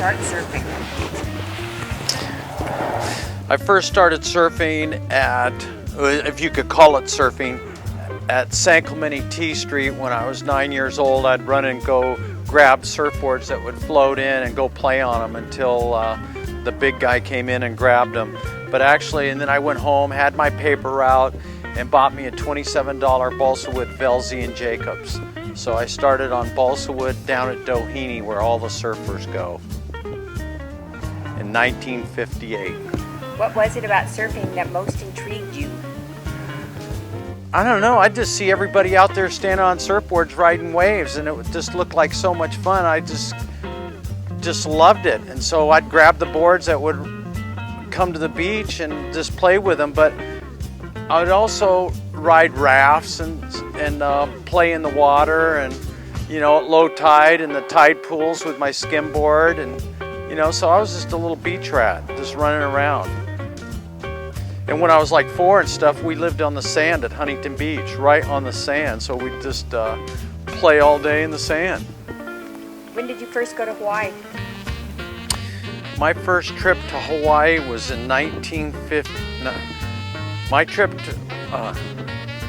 start surfing? I first started surfing at, if you could call it surfing, at San Clemente T Street when I was 9 years old. I'd run and go grab surfboards that would float in and go play on them until the big guy came in and grabbed them. But actually, and then I went home, had my paper route, and bought me a $27 balsa wood Velzy and Jacobs. So I started on balsa wood down at Doheny, where all the surfers go, in 1958. What was it about surfing that most intrigued you? I don't know, I just see everybody out there standing on surfboards riding waves, and it would just look like so much fun. I just loved it. And so I'd grab the boards that would come to the beach and just play with them. But I would also ride rafts and play in the water, and at low tide in the tide pools with my skimboard, and so I was just a little beach rat, just running around. And when I was like 4 and stuff, we lived on the sand at Huntington Beach, right on the sand. So we'd just play all day in the sand. When did you first go to Hawaii? My first trip to Hawaii was in 1950. No, my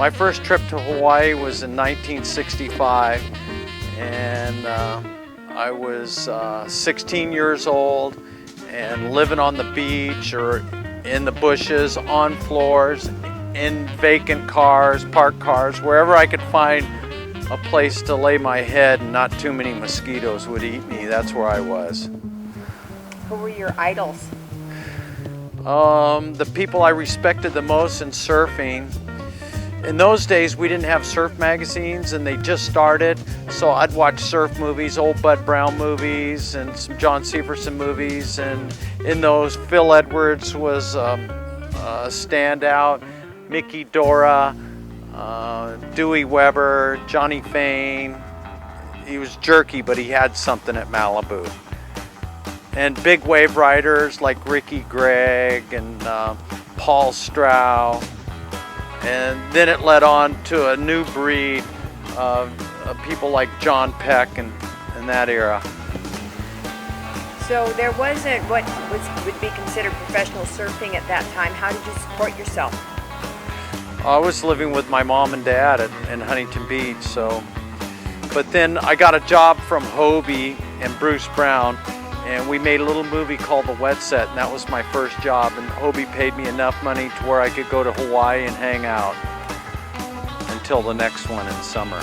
first trip to Hawaii was in 1965, and I was 16 years old and living on the beach or in the bushes, on floors, in vacant cars, parked cars, wherever I could find a place to lay my head and not too many mosquitoes would eat me. That's where I was. Who were your idols? The people I respected the most in surfing. In those days, we didn't have surf magazines, and they just started, so I'd watch surf movies, old Bud Brown movies, and some John Severson movies, and in those, Phil Edwards was a standout, Mickey Dora, Dewey Weber, Johnny Fain. He was jerky, but he had something at Malibu. And big wave riders like Ricky Gregg and Paul Strow. And then it led on to a new breed of people like John Peck and that era. So there wasn't what would be considered professional surfing at that time. How did you support yourself? I was living with my mom and dad in Huntington Beach. But then I got a job from Herbie and Bruce Brown, and we made a little movie called The Wet Set, and that was my first job. And Herbie paid me enough money to where I could go to Hawaii and hang out until the next one in summer.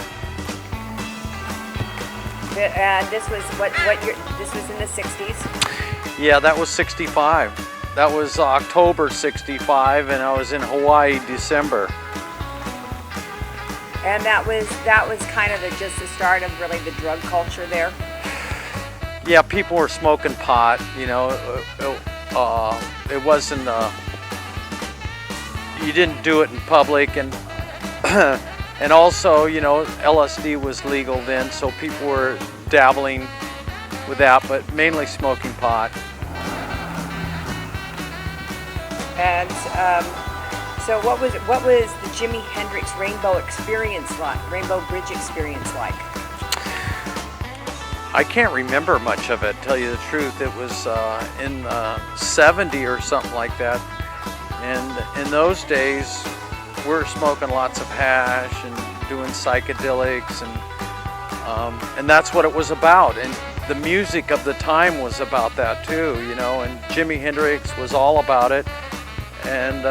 And this was what year? This was in the 60s? Yeah, that was 65. That was October 65, and I was in Hawaii December. And that was kind of just the start of really the drug culture there? Yeah, people were smoking pot, it wasn't, you didn't do it in public, and and also, LSD was legal then, so people were dabbling with that, but mainly smoking pot. And so what was the Jimi Hendrix Rainbow Bridge experience like? I can't remember much of it, tell you the truth. It was in 70 or something like that. And in those days, we were smoking lots of hash and doing psychedelics, and that's what it was about. And the music of the time was about that too, and Jimi Hendrix was all about it. And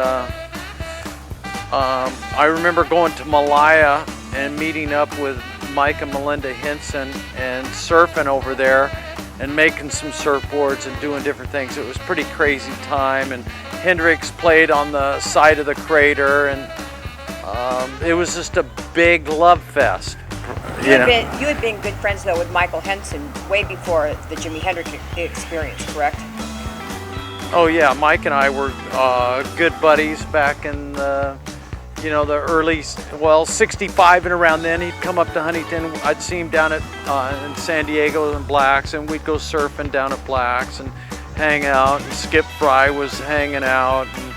I remember going to Malaya and meeting up with Mike and Melinda Hinson and surfing over there and making some surfboards and doing different things. It was a pretty crazy time, and Hendrix played on the side of the crater, and it was just a big love fest. You had been good friends though with Michael Henson way before the Jimi Hendrix experience, correct? Oh yeah, Mike and I were good buddies back in the early, 65 and around then. He'd come up to Huntington. I'd see him down at in San Diego in Black's, and we'd go surfing down at Black's and hang out. And Skip Fry was hanging out, and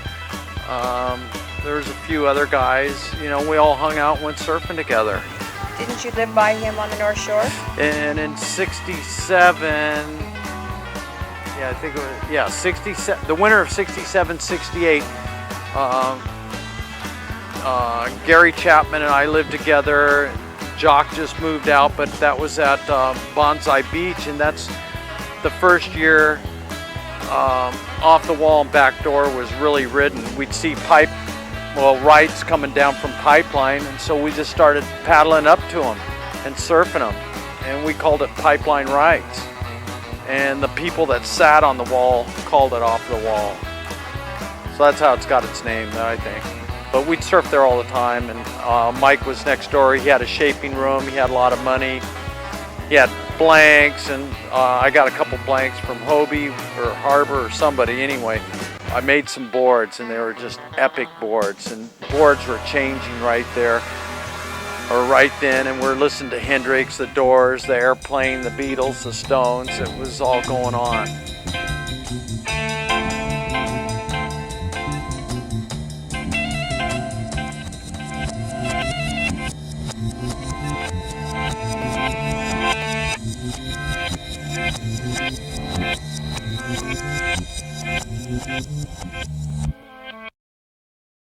there was a few other guys. We all hung out and went surfing together. Didn't you live by him on the North Shore? And in '67, Yeah, I think it was, yeah, 67, the winter of 67, 68. Gary Chapman and I lived together. Jock just moved out, but that was at Bonsai Beach, and that's the first year off the wall and back door was really ridden. We'd see rights coming down from Pipeline, and so we just started paddling up to them and surfing them, and we called it Pipeline Rights. And the people that sat on the wall called it Off the Wall. So that's how it's got its name, I think. But we'd surf there all the time, and Mike was next door. He had a shaping room, he had a lot of money. He had blanks, and I got a couple blanks from Hobie or Harbor or somebody. Anyway, I made some boards, and they were just epic boards, and boards were changing right there, or right then, and we're listening to Hendrix, the Doors, the Airplane, the Beatles, the Stones. It was all going on.